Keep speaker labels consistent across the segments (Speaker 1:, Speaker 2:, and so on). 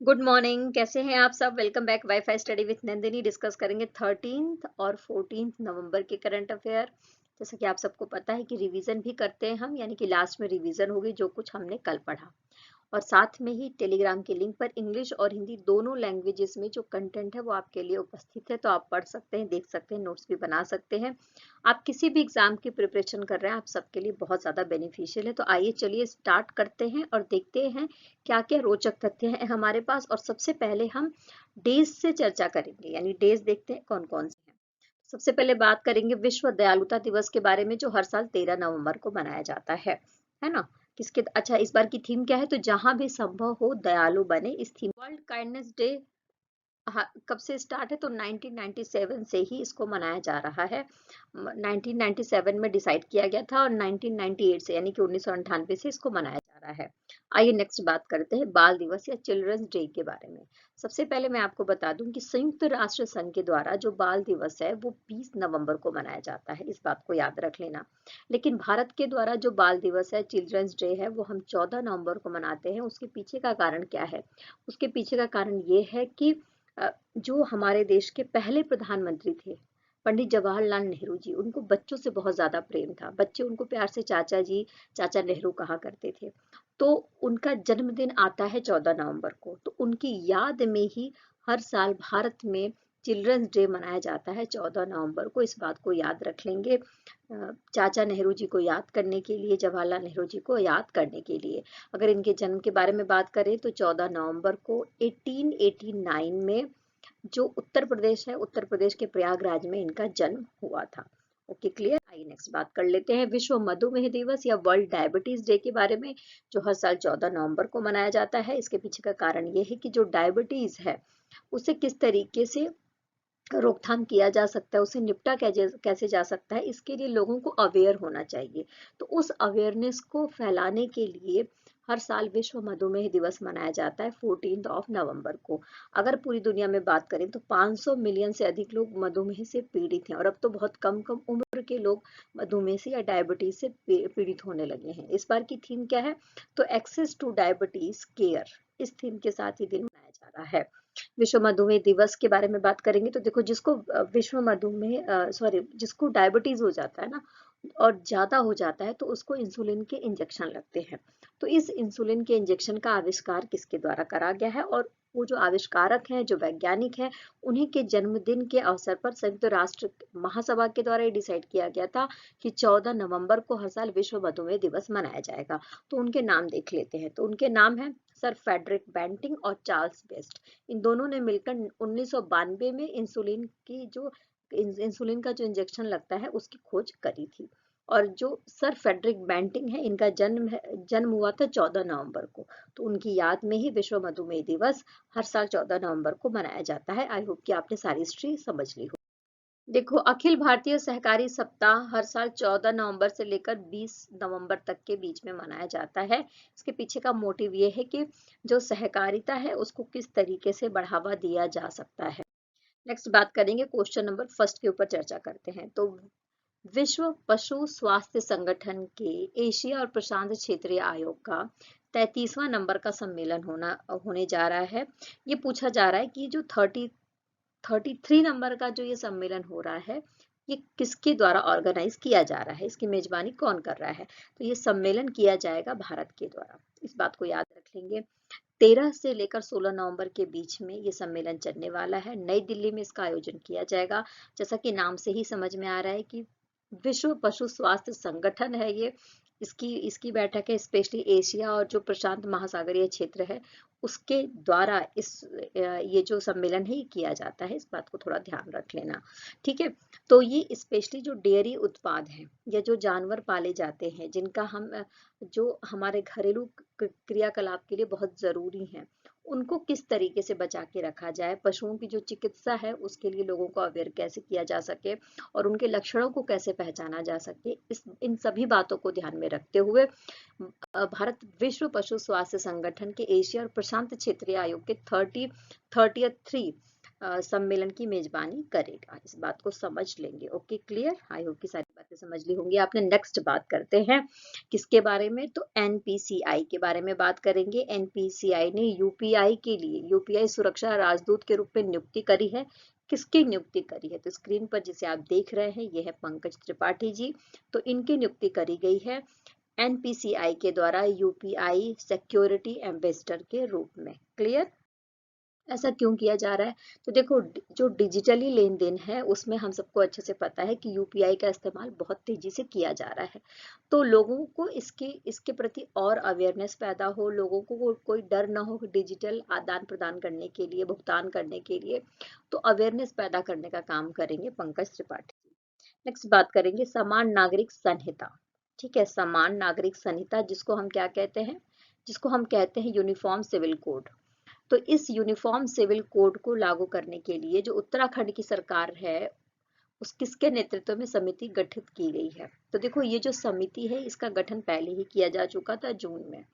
Speaker 1: Good morning. कैसे हैं आप सब? Welcome back wifi study with Nandini. Discuss करेंगे 13 और 14 नवंबर के करंट अफेयर। जैसा कि आप सबको पता है कि रिवीजन भी करते हैं हम, यानी कि लास्ट में रिवीजन होगी जो कुछ हमने कल पढ़ा। और साथ में ही टेलीग्राम के लिंक पर इंग्लिश और हिंदी दोनों लैंग्वेजेस में जो कंटेंट है वो आपके लिए उपस्थित है, तो आप पढ़ सकते हैं, देख सकते हैं, नोट्स भी बना सकते हैं। आप किसी भी एग्जाम की प्रिपरेशन कर रहे हैं, आप सबके लिए बहुत ज़्यादा बेनिफिशियल है। तो आइए चलिए स्टार्ट करते हैं और देखते हैं क्या क्या रोचक तथ्य हैं हमारे पास। और सबसे पहले हम डेज से चर्चा करेंगे, यानी डेज देखते हैं कौन कौन से हैं। सबसे पहले बात करेंगे विश्व दयालुता दिवस के बारे में, जो हर साल 13 नवंबर को मनाया जाता है ना। किसके अच्छा, इस बार की थीम क्या है? तो जहां भी संभव हो दयालु बने, इस थीम। वर्ल्ड काइंडनेस डे कब से स्टार्ट है? तो 1997 से ही इसको मनाया जा रहा है। 1997 में डिसाइड किया गया था और 1998 से, यानी कि 1998 से इसको मनाया जा रहा है। आइए नेक्स्ट बात करते हैं बाल दिवस या चिल्ड्रंस डे के बारे में। सबसे पहले मैं आपको बता दूं कि संयुक्त राष्ट्र संघ के द्वारा जो बाल दिवस है वो 20 नवंबर को मनाया जाता है, इस बात को याद रख लेना। लेकिन भारत के द्वारा जो बाल दिवस है, चिल्ड्रंस डे है, वो हम 14 नवंबर को मनाते हैं। उसके पीछे का कारण क्या है? उसके पीछे का कारण ये है कि जो हमारे देश के पहले प्रधानमंत्री थे, पंडित जवाहरलाल नेहरू जी, उनको बच्चों से बहुत ज़्यादा प्रेम था। बच्चे उनको प्यार से चाचा जी, चाचा नेहरू कहा करते थे। तो उनका जन्मदिन आता है 14 नवंबर को, तो उनकी याद में ही हर साल भारत में चिल्ड्रंस डे मनाया जाता है 14 नवंबर को। इस बात को याद रख लेंगे, चाचा नेहरू जी को याद करने के लिए, जवाहरलाल नेहरू जी को याद करने के लिए। अगर इनके जन्म के बारे में बात करें तो 14 नवंबर को 1889 में जो उत्तर प्रदेश है, उत्तर प्रदेश के प्रयागराज में इनका जन्म हुआ था। Okay, clear. आइए नेक्स्ट बात कर लेते हैं विश्व मधुमेह दिवस या वर्ल्ड डायबिटीज डे के बारे में, जो हर साल 14 नवंबर को मनाया जाता है। इसके पीछे का कारण ये है कि जो डायबिटीज है उसे किस तरीके से रोकथाम किया जा सकता है, उसे निपटा कैसे जा सकता है, इसके लिए लोगों को अवेयर होना चाहिए। तो उस अवेयरनेस को फैलाने के लिए हर साल विश्व मधुमेह दिवस मनाया जाता है 14 नवंबर को। अगर पूरी दुनिया में बात करें तो 500 मिलियन से अधिक लोग मधुमेह से पीड़ित हैं, और अब तो बहुत कम कम उम्र के लोग मधुमेह से या डायबिटीज से पीड़ित होने लगे हैं। इस बार की थीम क्या है? तो एक्सेस टू डायबिटीज केयर, इस थीम के साथ ये दिन मनाया जा रहा है। विश्व मधुमेह दिवस के बारे में बात करेंगे तो देखो, जिसको विश्व मधुमेह सॉरी जिसको डायबिटीज हो जाता है ना, और ज्यादा हो जाता है, तो उसको इंसुलिन के इंजेक्शन लगते हैं। तो इस इंसुलिन के इंजेक्शन का आविष्कार किसके द्वारा करा गया है? और वो जो आविष्कारक हैं, जो वैज्ञानिक हैं, उन्हीं के जन्मदिन के अवसर पर संयुक्त राष्ट्र महासभा के द्वारा ये डिसाइड किया गया था कि 14 नवंबर को हर साल विश्व मधुमेह दिवस मनाया जाएगा। तो उनके नाम देख लेते हैं। तो उनके नाम हैं सर फ्रेडरिक बेंटिंग और चार्ल्स बेस्ट। इन दोनों ने मिलकर 1992 में इंसुलिन का जो इंजेक्शन लगता है उसकी खोज करी थी। और जो सर फेडरिक बेंटिंग है, इनका जन्म हुआ था 14 नवंबर को। तो उनकी याद में ही विश्व मधुमेह दिवस हर साल 14 नवंबर को मनाया जाता है। आई होप कि आपने सारी हिस्ट्री समझ ली हो। देखो, अखिल भारतीय सहकारी सप्ताह हर साल 14 नवंबर से लेकर 20 नवंबर तक के बीच में मनाया जाता है। इसके पीछे का मोटिव ये है कि जो सहकारिता है उसको किस तरीके से बढ़ावा दिया जा सकता है। नेक्स्ट बात करेंगे, क्वेश्चन नंबर फर्स्ट के ऊपर चर्चा करते हैं। तो विश्व पशु स्वास्थ्य संगठन के एशिया और प्रशांत क्षेत्रीय आयोग का 33वां नंबर का सम्मेलन होने जा रहा है। ये पूछा जा रहा है कि जो 33 नंबर का जो ये सम्मेलन हो रहा है, ये किसके द्वारा ऑर्गेनाइज किया जा रहा है, इसकी मेजबानी कौन कर रहा है? तो ये सम्मेलन किया जाएगा भारत के द्वारा। इस बात को याद रख लेंगे। 13 से लेकर 16 नवंबर के बीच में ये सम्मेलन चलने वाला है। नई दिल्ली में इसका आयोजन किया जाएगा। जैसा कि नाम से ही समझ में आ रहा है कि विश्व पशु स्वास्थ्य संगठन है ये, इसकी इसकी बैठक है स्पेशली एशिया और जो प्रशांत महासागरीय क्षेत्र है उसके द्वारा ये जो सम्मेलन है ये किया जाता है। इस बात को थोड़ा ध्यान रख लेना, ठीक है। तो ये स्पेशली जो डेयरी उत्पाद हैं या जो जानवर पाले जाते हैं, जिनका हम जो हमारे घरेलू क्रियाकलाप के लिए बहुत जरूरी हैं, उनको किस तरीके से बचा के रखा जाए, पशुओं की जो चिकित्सा है उसके लिए लोगों को अवेयर कैसे किया जा सके, और उनके लक्षणों को कैसे पहचाना जा सके, इन सभी बातों को ध्यान में रखते हुए भारत विश्व पशु स्वास्थ्य संगठन के एशिया और प्रशांत क्षेत्रीय आयोग के 33 सम्मेलन की मेजबानी करेगा। इस बात को समझ लेंगे। Okay, clear? आई होप की सारी बातें समझ ली होंगी आपने। नेक्स्ट बात करते हैं किसके बारे में, तो एनपीसीआई के बारे में बात करेंगे। एनपीसीआई ने यूपीआई के लिए यूपीआई सुरक्षा राजदूत के रूप में नियुक्ति करी है। किसकी नियुक्ति करी है, तो स्क्रीन पर जिसे आप देख रहे हैं ये है पंकज त्रिपाठी जी। तो इनकी नियुक्ति करी गई है एनपीसीआई के द्वारा यूपीआई सिक्योरिटी एम्बेसडर के रूप में। क्लियर? ऐसा क्यों किया जा रहा है, तो देखो जो डिजिटली लेन देन है उसमें हम सबको अच्छे से पता है कि यूपीआई का इस्तेमाल बहुत तेजी से किया जा रहा है। तो लोगों को इसके प्रति और अवेयरनेस पैदा हो, लोगों को कोई डर ना हो डिजिटल आदान प्रदान करने के लिए, भुगतान करने के लिए, तो अवेयरनेस पैदा करने का काम करेंगे पंकज त्रिपाठी। नेक्स्ट बात करेंगे समान नागरिक संहिता। ठीक है, समान नागरिक संहिता जिसको हम क्या कहते हैं, जिसको हम कहते हैं यूनिफॉर्म सिविल कोड। तो इस यूनिफॉर्म सिविल कोड को लागू करने के लिए जो उत्तराखंड की सरकार है उस किसके नेतृत्व में समिति गठित की गई है, तो देखो ये जो समिति है इसका गठन पहले ही किया जा चुका था जून में।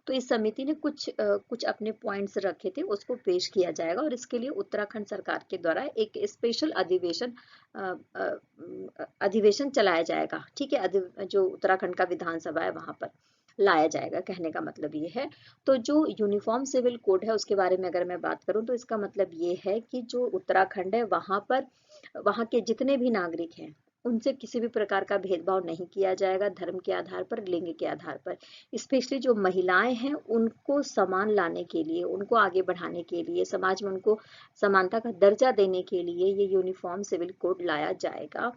Speaker 1: तो इस समिति ने कुछ अपने पॉइंट्स रखे थे, उसको पेश किया जाएगा और इसके लिए उत्तराखंड सरकार के द्वारा एक स्पेशल अधिवेशन चलाया जाएगा। ठीक है, जो उत्तराखंड का विधानसभा है वहां पर लाया जाएगा, कहने का मतलब ये है। तो जो यूनिफॉर्म सिविल कोड है उसके बारे में अगर मैं बात करूं तो इसका मतलब ये है कि जो उत्तराखंड है वहां पर वहां के जितने भी नागरिक हैं उनसे किसी भी प्रकार का भेदभाव नहीं किया जाएगा, धर्म के आधार पर, लिंग के आधार पर। स्पेशली जो महिलाएं हैं उनको समान लाने के लिए, उनको आगे बढ़ाने के लिए, समाज में उनको समानता का दर्जा देने के लिए ये यूनिफॉर्म सिविल कोड लाया जाएगा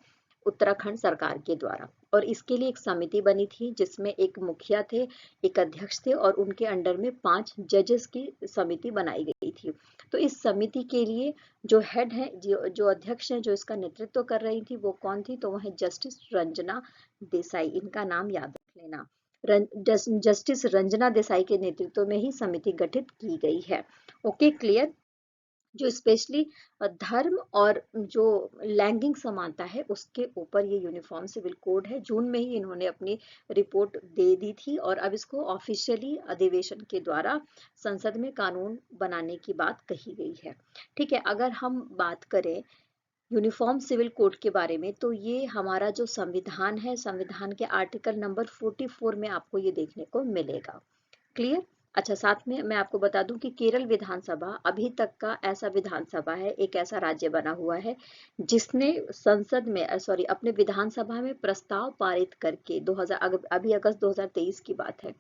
Speaker 1: उत्तराखंड सरकार के द्वारा। और इसके लिए एक समिति बनी थी जिसमें एक मुखिया थे, एक अध्यक्ष थे और उनके अंडर में 5 जजेस की समिति बनाई गई थी। तो इस समिति के लिए जो हेड है, जो अध्यक्ष है, जो इसका नेतृत्व कर रही थी वो कौन थी, तो वह है जस्टिस रंजना देसाई। इनका नाम याद रख लेना। जस्टिस रंजना देसाई के नेतृत्व में ही समिति गठित की गई है। Okay, clear? जो स्पेशली धर्म और जो लैंगिक समानता है उसके ऊपर ये यूनिफॉर्म सिविल कोड है। जून में ही इन्होंने अपनी रिपोर्ट दे दी थी और अब इसको ऑफिशियली अधिवेशन के द्वारा संसद में कानून बनाने की बात कही गई है। ठीक है, अगर हम बात करें यूनिफॉर्म सिविल कोड के बारे में तो ये हमारा जो संविधान है, संविधान के आर्टिकल नंबर 44 में आपको ये देखने को मिलेगा। क्लियर? अच्छा, साथ में मैं आपको बता दूं कि केरल विधानसभा अभी तक का ऐसा विधानसभा है, एक ऐसा राज्य बना हुआ है जिसने संसद में सॉरी अपने विधानसभा में प्रस्ताव पारित करके 2000 अभी अगस्त 2023 की बात है,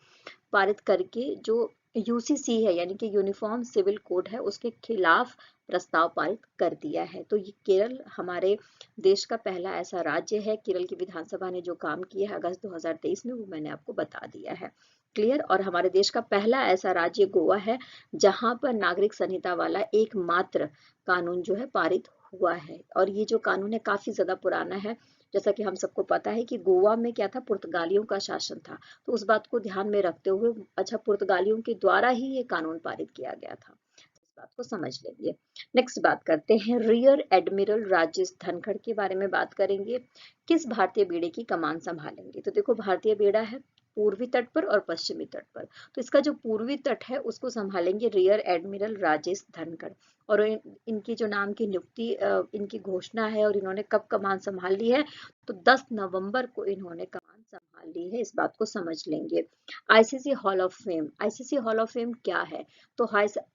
Speaker 1: पारित करके जो यूसीसी है यानी कि यूनिफॉर्म सिविल कोड है उसके खिलाफ प्रस्ताव पारित कर दिया है। तो ये केरल हमारे देश का पहला ऐसा राज्य है। केरल की विधानसभा ने जो काम किया है अगस्त 2023 में वो मैंने आपको बता दिया है। क्लियर? और हमारे देश का पहला ऐसा राज्य गोवा है जहां पर नागरिक संहिता वाला एकमात्र कानून जो है पारित हुआ है। और ये जो कानून है काफी ज्यादा पुराना है। जैसा कि हम सबको पता है कि गोवा में क्या था, पुर्तगालियों का शासन था। तो उस बात को ध्यान में रखते हुए अच्छा पुर्तगालियों के द्वारा ही ये कानून पारित किया गया था। इस बात को समझ लेंगे। नेक्स्ट बात करते हैं रियर एडमिरल राजेश धनखड़ के बारे में बात करेंगे। किस भारतीय बेड़े की कमान संभालेंगे, तो देखो भारतीय बेड़ा है पूर्वी तट पर और पश्चिमी तट पर। तो इसका जो पूर्वी तट है उसको संभालेंगे रियर एडमिरल राजेश धनखड़। और इनकी जो नाम की नियुक्ति इनकी घोषणा है और इन्होंने कब कमान संभाल ली है, तो 10 नवंबर को इन्होंने कमान संभाल ली है। इस बात को समझ लेंगे। ICC hall of fame, ICC hall of fame क्या है, तो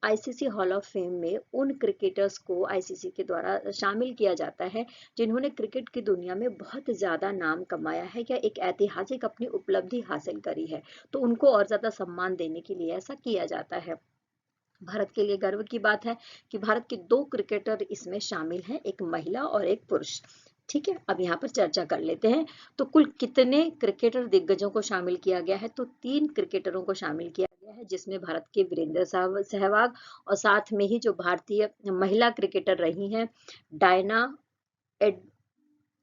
Speaker 1: आईसीसी हॉल ऑफ फेम में उन क्रिकेटर्स को आईसीसी के द्वारा शामिल किया जाता है जिन्होंने क्रिकेट की दुनिया में बहुत ज्यादा नाम कमाया है या एक ऐतिहासिक अपनी उपलब्धि हासिल करी है, तो उनको और ज्यादा सम्मान देने के लिए ऐसा किया जाता है। भारत के लिए गर्व की बात है कि भारत के 2 क्रिकेटर इसमें शामिल हैं, एक महिला और एक पुरुष। ठीक है, अब यहाँ पर चर्चा कर लेते हैं। तो कुल कितने क्रिकेटर दिग्गजों को शामिल किया गया है, तो 3 क्रिकेटरों को शामिल किया गया है जिसमें भारत के वीरेंद्र सहवाग और साथ में ही जो भारतीय महिला क्रिकेटर रही हैं डायना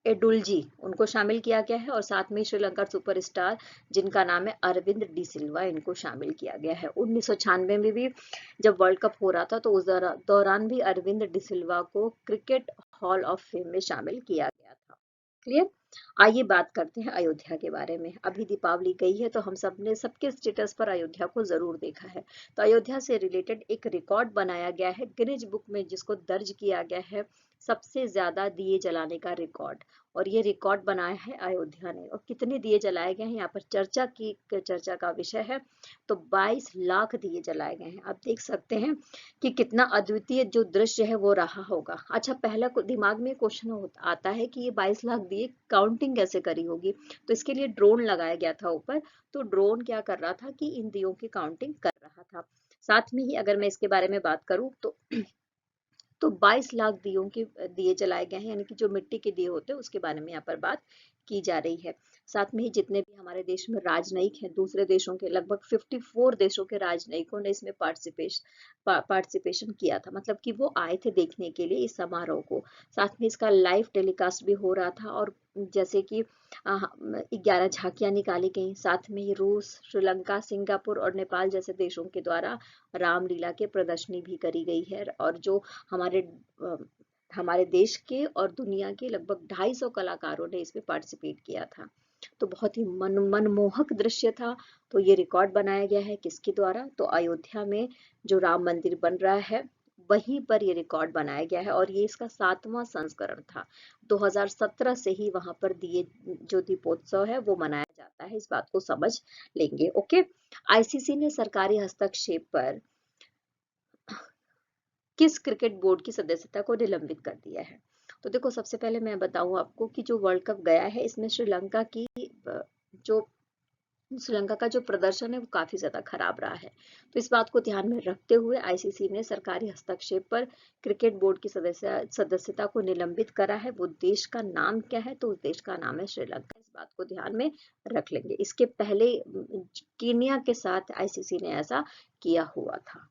Speaker 1: एडुलजी, उनको शामिल किया गया है। और साथ में श्रीलंका सुपरस्टार जिनका नाम है अरविंद डी सिल्वा, इनको शामिल किया गया है। 1996 में भी जब वर्ल्ड कप हो रहा था तो उस दौरान भी अरविंद डी सिल्वा को क्रिकेट हॉल ऑफ फेम में शामिल किया गया था। क्लियर? आइए बात करते हैं अयोध्या के बारे में। अभी दीपावली गई है तो हम सब ने सबके स्टेटस पर अयोध्या को जरूर देखा है। तो अयोध्या से रिलेटेड एक रिकॉर्ड बनाया गया है गिनीज बुक में, जिसको दर्ज किया गया है सबसे ज्यादा दिए जलाने का रिकॉर्ड। और ये रिकॉर्ड बनाया है अयोध्या ने। और कितने दिए जलाए गए हैं यहाँ पर चर्चा का विषय है। तो 22 लाख दिए जलाए गए हैं। आप देख सकते हैं कि कितना अद्वितीय जो दृश्य है वो रहा होगा। अच्छा, पहला दिमाग में क्वेश्चन आता है कि ये 22 लाख दिए काउंटिंग कैसे करी होगी। तो इसके लिए ड्रोन लगाया गया था ऊपर। तो ड्रोन क्या कर रहा था कि इन दियों की काउंटिंग कर रहा था। साथ में ही अगर मैं इसके बारे में बात करूं तो 22 लाख दिए जलाए गए हैं, यानी कि जो मिट्टी के दिए होते हैं उसके बारे में यहाँ पर बात की जा रही है। साथ में ही जितने भी हमारे देश में राजनयिक हैं, दूसरे देशों के लगभग 54 देशों के राजनयिकों ने इसमें पार्टिसिपेशन किया था, मतलब कि वो आए थे देखने के लिए इस समारोह को। साथ में इसका लाइव टेलीकास्ट भी हो रहा था। और जैसे कि 11 झांकियां निकाली गई। साथ में ही रूस, श्रीलंका, सिंगापुर और नेपाल जैसे देशों के द्वारा रामलीला के प्रदर्शनी भी करी गई है। और जो हमारे अ, हमारे देश के और दुनिया के लगभग 250 कलाकारों ने इसमें पार्टिसिपेट किया था। तो बहुत ही मनमोहक दृश्य था। तो ये रिकॉर्ड बनाया गया है किसके द्वारा? तो अयोध्या में जो राम मंदिर बन रहा है वहीं पर ये रिकॉर्ड बनाया गया है। और ये इसका 7वां संस्करण था। 2017 से ही वहां पर दिए जो दीपोत्सव है वो मनाया जाता है। इस बात को समझ लेंगे। ओके, आईसीसी ने सरकारी हस्तक्षेप पर किस क्रिकेट बोर्ड की सदस्यता को निलंबित कर दिया है? तो देखो, सबसे पहले मैं बताऊं आपको कि जो वर्ल्ड कप गया है इसमें जो श्रीलंका का जो प्रदर्शन है वो काफी ज्यादा खराब रहा है। तो इस बात को ध्यान में रखते हुए आईसीसी ने सरकारी हस्तक्षेप पर क्रिकेट बोर्ड की सदस्यता को निलंबित करा है। वो देश का नाम क्या है? तो उस देश का नाम है श्रीलंका। इस बात को ध्यान में रख लेंगे। इसके पहले कीनिया के साथ आईसीसी ने ऐसा किया हुआ था।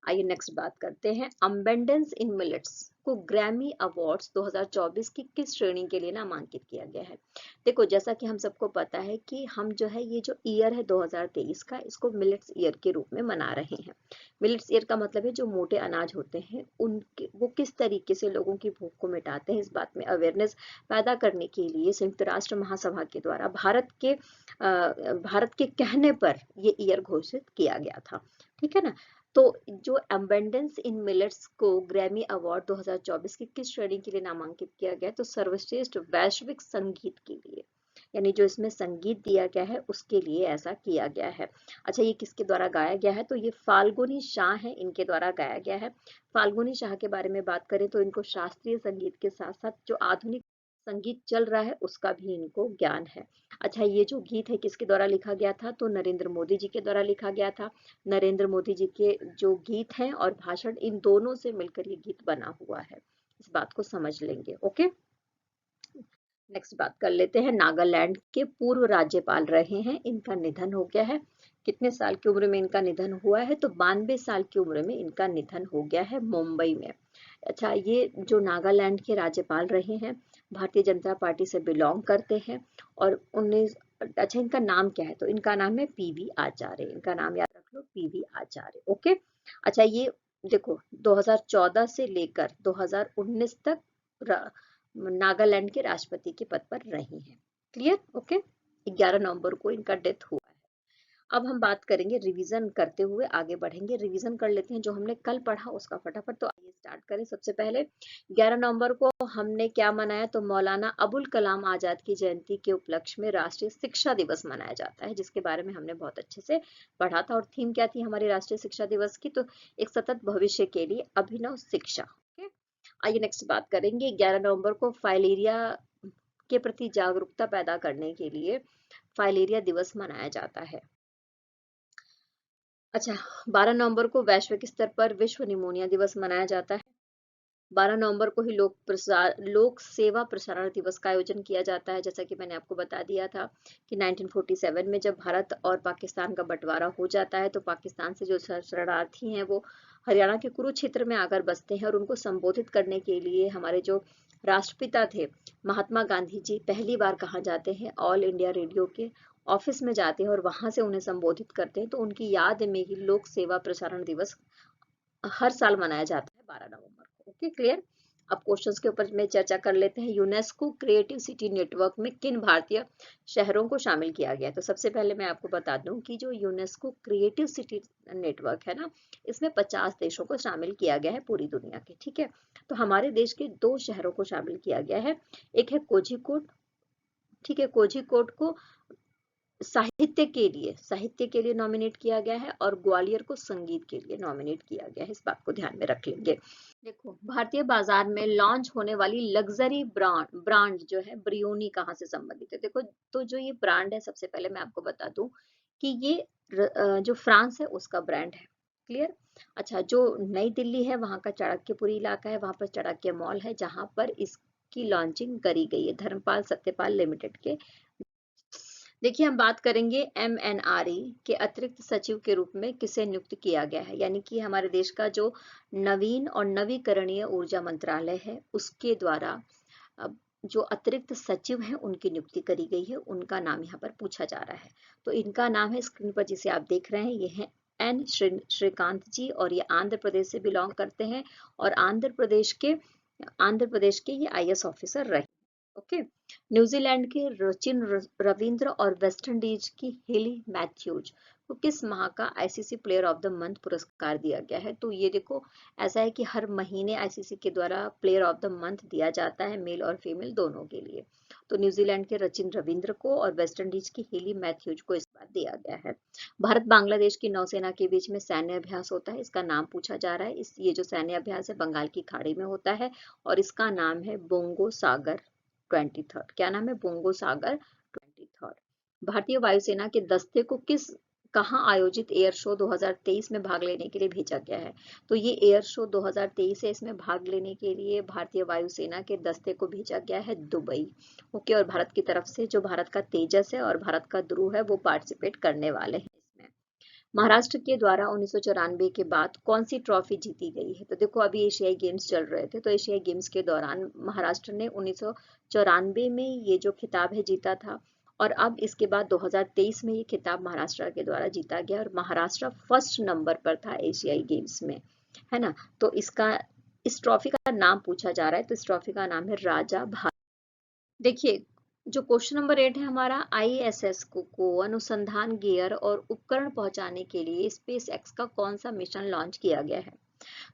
Speaker 1: आइए नेक्स्ट बात करते हैं। अम्बेंडेंस इन मिलेट्स को ग्रैमी अवार्ड्स 2024 की किस श्रेणी के लिए नामांकित किया गया है? देखो, जैसा कि हम सबको पता है कि हम जो है ये जो ईयर है 2023 का, इसको मिलेट्स ईयर के रूप में मना रहे हैं। मिलेट्स ईयर का मतलब है जो मोटे अनाज होते हैं उनके वो किस तरीके से लोगों की भूख को मिटाते हैं, इस बात में अवेयरनेस पैदा करने के लिए संयुक्त राष्ट्र महासभा के द्वारा भारत के कहने पर ये ईयर घोषित किया गया था। ठीक है ना? तो जो एम्बेंडेंस इन मिलेट्स को ग्रैमी अवार्ड 2024 की किस श्रेणी के लिए नामांकित किया गया? तो सर्वश्रेष्ठ वैश्विक संगीत के लिए, यानी जो इसमें संगीत दिया गया है उसके लिए ऐसा किया गया है। अच्छा, ये किसके द्वारा गाया गया है? तो ये फाल्गुनी शाह है, इनके द्वारा गाया गया है। फाल्गुनी शाह के बारे में बात करें तो इनको शास्त्रीय संगीत के साथ साथ जो आधुनिक संगीत चल रहा है उसका भी इनको ज्ञान है। अच्छा, ये जो गीत है किसके द्वारा लिखा गया था? तो नरेंद्र मोदी जी के द्वारा लिखा गया था। नरेंद्र मोदी जी के जो गीत हैं और भाषण, इन दोनों से मिलकर ये गीत बना हुआ है। इस बात को समझ लेंगे। ओके, नेक्स्ट बात कर लेते हैं। नागालैंड के पूर्व राज्यपाल रहे हैं, इनका निधन हो गया है। कितने साल की उम्र में इनका निधन हुआ है? तो 92 साल की उम्र में इनका निधन हो गया है मुंबई में। अच्छा, ये जो नागालैंड के राज्यपाल रहे हैं भारतीय जनता पार्टी से बिलोंग करते हैं। और 19 अच्छा, इनका नाम क्या है? तो इनका नाम है पीवी आचार्य। इनका नाम याद रख लो, पीवी आचार्य। ओके, अच्छा, ये देखो 2014 से लेकर 2019 तक नागालैंड के राष्ट्रपति के पद पर रही हैं। क्लियर? ओके, 11 नवंबर को इनका डेथ हुआ है। अब हम बात करेंगे, रिवीजन करते हुए आगे बढ़ेंगे। रिवीजन कर लेते हैं जो हमने कल पढ़ा उसका फटाफट। तो आइए स्टार्ट करें। सबसे पहले 11 नवंबर को हमने क्या मनाया? तो मौलाना अबुल कलाम आजाद की जयंती के उपलक्ष्य में राष्ट्रीय शिक्षा दिवस मनाया जाता है, जिसके बारे में हमने बहुत अच्छे से पढ़ा था। और थीम क्या थी हमारी राष्ट्रीय शिक्षा दिवस की? तो एक सतत भविष्य के लिए अभिनव शिक्षा। आइए नेक्स्ट बात करेंगे। 11 नवंबर को फाइलेरिया के प्रति जागरूकता पैदा करने के लिए फाइलेरिया दिवस मनाया जाता है। अच्छा, 12 नवंबर को वैश्विक स्तर पर विश्व निमोनिया दिवस मनाया जाता है। 12 नवंबर को ही लोक सेवा प्रसारण दिवस का आयोजन किया जाता है। जैसा कि मैंने आपको बता दिया था कि 1947 में जब भारत और पाकिस्तान का बंटवारा हो जाता है तो पाकिस्तान से जो शरणार्थी हैं वो हरियाणा के कुरुक्षेत्र में आकर बसते हैं। और उनको संबोधित करने के लिए हमारे जो राष्ट्रपिता थे महात्मा गांधी जी पहली बार कहाँ जाते हैं? ऑल इंडिया रेडियो के ऑफिस में जाते हैं और वहां से उन्हें संबोधित करते हैं। तो उनकी याद में ही लोक सेवा प्रसारण दिवस हर साल मनाया जाता है 12 नवंबर को। Okay, clear? अब क्वेश्चंस के ऊपर में चर्चा कर लेते हैं। यूनेस्को क्रिएटिव सिटी नेटवर्क में किन भारतीय शहरों को शामिल किया गया है? तो सबसे पहले मैं आपको बता दूं कि जो यूनेस्को क्रिएटिव सिटी नेटवर्क है ना, इसमें 50 देशों को शामिल किया गया है पूरी दुनिया के, ठीक है। तो हमारे देश के 2 शहरों को शामिल किया गया है। एक है कोझिकोड, ठीक है, कोझिकोड को साहित्य के लिए नॉमिनेट किया गया है और ग्वालियर को संगीत के लिए नॉमिनेट किया गया है। इस बात को ध्यान में रख लेंगे। देखो, भारतीय बाजार में लॉन्च होने वाली लग्जरी ब्रांड जो है ब्रियोनी कहाँ से संबंधित है? देखो, तो जो ये ब्रांड है, सबसे पहले मैं आपको बता दूं कि ये जो फ्रांस है उसका ब्रांड है। क्लियर? अच्छा, जो नई दिल्ली है वहां का चाणक्यपुरी इलाका है, वहां पर चाणक्य मॉल है जहां पर इसकी लॉन्चिंग करी गई है धर्मपाल सत्यपाल लिमिटेड के। देखिए, हम बात करेंगे MNRE के अतिरिक्त सचिव के रूप में किसे नियुक्त किया गया है, यानी कि हमारे देश का जो नवीन और नवीकरणीय ऊर्जा मंत्रालय है उसके द्वारा अब जो अतिरिक्त सचिव हैं उनकी नियुक्ति करी गई है। उनका नाम यहाँ पर पूछा जा रहा है। तो इनका नाम है स्क्रीन पर जिसे आप देख रहे हैं, ये है N श्रीकांत जी, और ये आंध्र प्रदेश से बिलोंग करते हैं और आंध्र प्रदेश के ये IAS ऑफिसर रहे। ओके। न्यूजीलैंड के रचिन रविंद्र और वेस्ट इंडीज की हेली मैथ्यूज को किस माह का ICC player of the month पुरस्कार दिया गया है? तो ये देखो, ऐसा है कि हर महीने आईसीसी के द्वारा प्लेयर ऑफ द मंथ दिया जाता है, मेल और फीमेल दोनों के लिए। तो न्यूजीलैंड के रचिन रविंद्र को और वेस्ट इंडीज की हेली मैथ्यूज को इस बार दिया गया है। भारत बांग्लादेश की नौसेना के बीच में सैन्य अभ्यास होता है, इसका नाम पूछा जा रहा है। ये जो सैन्य अभ्यास है बंगाल की खाड़ी में होता है और इसका नाम है बोंगो सागर 23rd। क्या नाम है? बोंगो सागर 23rd। भारतीय वायुसेना के दस्ते को कहाँ आयोजित एयर शो 2023 में भाग लेने के लिए भेजा गया है? तो ये एयर शो 2023 है, इसमें भाग लेने के लिए भारतीय वायुसेना के दस्ते को भेजा गया है दुबई। ओके। और भारत की तरफ से जो भारत का तेजस है और भारत का ध्रुव है वो पार्टिसिपेट करने वाले हैं इसमें। महाराष्ट्र के द्वारा 1994 के बाद कौन सी ट्रॉफी जीती गई है? तो देखो, अभी एशियाई गेम्स चल रहे थे, तो एशियाई गेम्स के दौरान महाराष्ट्र ने 1994 में ये जो खिताब है जीता था और अब इसके बाद 2023 में ये खिताब महाराष्ट्र के द्वारा जीता गया और महाराष्ट्र फर्स्ट नंबर पर था एशियाई गेम्स में, है ना। तो इस ट्रॉफी का नाम पूछा जा रहा है, तो इस ट्रॉफी का नाम है राजा भारत। देखिए, जो क्वेश्चन नंबर 8 है हमारा, ISS को अनुसंधान गियर और उपकरण पहुंचाने के लिए स्पेस एक्स का कौन सा मिशन लॉन्च किया गया है?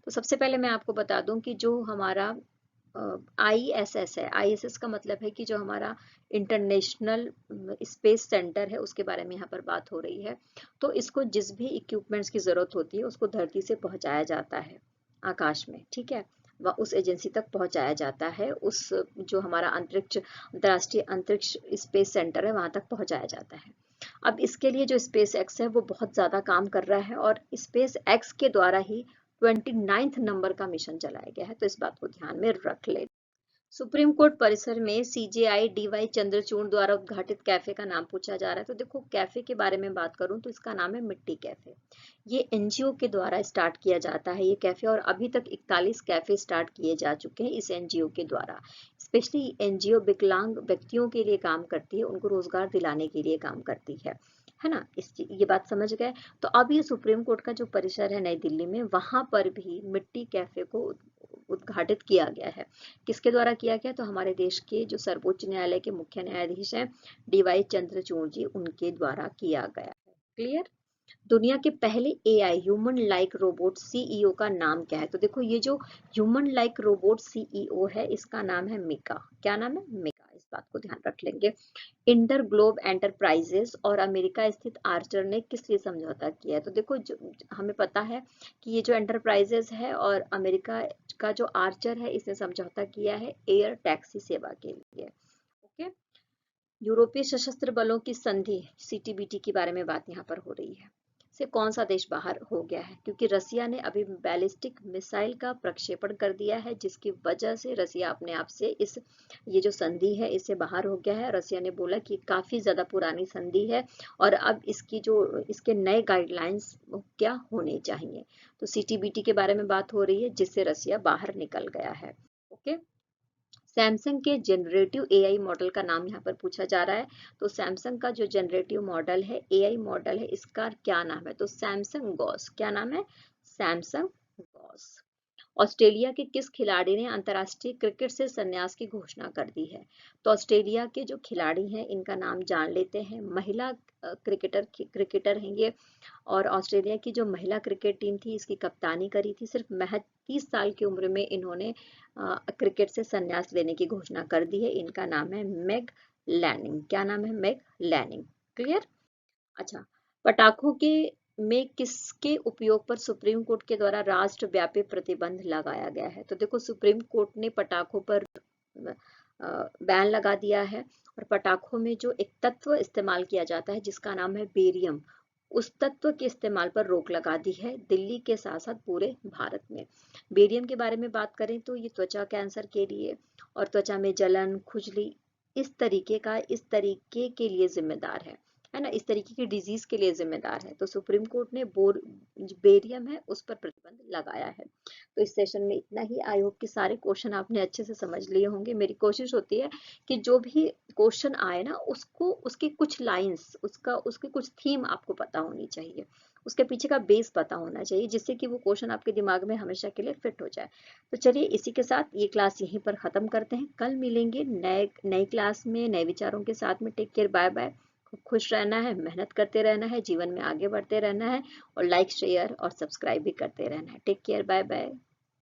Speaker 1: तो सबसे पहले मैं आपको बता दूं कि जो हमारा ISS है, ISS का मतलब है कि जो हमारा इंटरनेशनल स्पेस सेंटर है उसके बारे में यहाँ पर बात हो रही है। तो इसको जिस भी इक्विपमेंट्स की जरूरत होती है उसको धरती से पहुंचाया जाता है आकाश में, ठीक है। वह उस एजेंसी तक पहुंचाया जाता है, उस जो हमारा अंतर्राष्ट्रीय अंतरिक्ष स्पेस सेंटर है वहां तक पहुंचाया जाता है। अब इसके लिए जो स्पेस एक्स है वो बहुत ज्यादा काम कर रहा है और स्पेस एक्स के द्वारा ही 29th नंबर का मिशन चलाया गया है, तो इस बात को ध्यान में रख ले। सुप्रीम कोर्ट परिसर में CJI DY चंद्रचूड़ द्वारा उद्घाटित कैफे का नाम पूछा जा रहा है। तो देखो, कैफे के बारे में बात करूं तो इसका नाम है मिट्टी कैफे। ये NGO के द्वारा स्टार्ट किया जाता है ये कैफे, और अभी तक 41 कैफे स्टार्ट किए जा चुके हैं इस NGO के द्वारा। स्पेशली NGO विकलांग व्यक्तियों के लिए काम करती है, उनको रोजगार दिलाने के लिए काम करती है ना। ये बात समझ गए। तो अब ये सुप्रीम कोर्ट का जो परिसर है नई दिल्ली में, वहां पर भी मिट्टी कैफे को उद्घाटित किया गया है। किसके द्वारा किया गया? तो हमारे देश के जो सर्वोच्च न्यायालय के मुख्य न्यायाधीश हैं DY चंद्रचूड़ जी, उनके द्वारा किया गया है। क्लियर? दुनिया के पहले AI human like robot CEO का नाम क्या है? तो देखो, ये जो ह्यूमन लाइक रोबोट CEO है इसका नाम है मिका। क्या नाम है? मिका। इस बात को ध्यान रख लेंगे। इंटर ग्लोब एंटरप्राइजेस और अमेरिका स्थित आर्चर ने किस लिए समझौता किया है? तो देखो, हमें पता है कि ये जो एंटरप्राइजेस है और अमेरिका का जो आर्चर है इसने समझौता किया है एयर टैक्सी सेवा के लिए। ओके। यूरोपीय सशस्त्र बलों की संधि CTBT के बारे में बात यहाँ पर हो रही है, से कौन सा देश बाहर हो गया है? क्योंकि रसिया ने अभी बैलिस्टिक मिसाइल का प्रक्षेपण कर दिया है जिसकी वजह से रसिया अपने आप से ये जो संधि है इससे बाहर हो गया है। रसिया ने बोला कि काफी ज्यादा पुरानी संधि है और अब इसके नए गाइडलाइंस क्या होने चाहिए। तो CTBT के बारे में बात हो रही है जिससे रसिया बाहर निकल गया है। ओके। सैमसंग के जनरेटिव AI मॉडल का नाम यहाँ पर पूछा जा रहा है। तो सैमसंग का जो जनरेटिव मॉडल है, AI मॉडल है, इसका क्या नाम है? तो सैमसंग गॉस। क्या नाम है? Samsung Gauss. ऑस्ट्रेलिया के किस खिलाड़ी ने अंतर्राष्ट्रीय क्रिकेट से संन्यास की घोषणा कर दी है? तो ऑस्ट्रेलिया के जो खिलाड़ी हैं इनका नाम जान लेते हैं। महिला क्रिकेटर हैं ये, और ऑस्ट्रेलिया की जो महिला क्रिकेट टीम थी इसकी कप्तानी करी थी। सिर्फ महज 30 साल की उम्र में इन्होंने क्रिकेट से संन्यास लेने की घोषणा कर दी है। इनका नाम है मेग लैनिंग। क्या नाम है? Meg Lanning. क्लियर? अच्छा, पटाखों के में किसके उपयोग पर सुप्रीम कोर्ट के द्वारा राष्ट्रव्यापी प्रतिबंध लगाया गया है? तो देखो, सुप्रीम कोर्ट ने पटाखों पर बैन लगा दिया है, और पटाखों में जो एक तत्व इस्तेमाल किया जाता है जिसका नाम है बेरियम, उस तत्व के इस्तेमाल पर रोक लगा दी है दिल्ली के साथ साथ पूरे भारत में। बेरियम के बारे में बात करें तो ये त्वचा कैंसर के लिए और त्वचा में जलन, खुजली, इस तरीके के लिए जिम्मेदार है ना, इस तरीके की डिजीज के लिए जिम्मेदार है। तो सुप्रीम कोर्ट ने बेरियम है उस पर प्रतिबंध लगाया है। तो इस सेशन में इतना ही। आई होप कि सारे क्वेश्चन आपने अच्छे से समझ लिए होंगे। मेरी कोशिश होती है कि जो भी क्वेश्चन आए ना, उसको उसकी कुछ लाइंस, उसकी कुछ थीम आपको पता होनी चाहिए, उसके पीछे का बेस पता होना चाहिए, जिससे कि वो क्वेश्चन आपके दिमाग में हमेशा के लिए फिट हो जाए। तो चलिए, इसी के साथ ये क्लास यहीं पर खत्म करते हैं। कल मिलेंगे नई क्लास में नए विचारों के साथ में। Take care, bye bye. खुश रहना है, मेहनत करते रहना है, जीवन में आगे बढ़ते रहना है, और लाइक, शेयर और सब्सक्राइब भी करते रहना है। Take care, bye bye.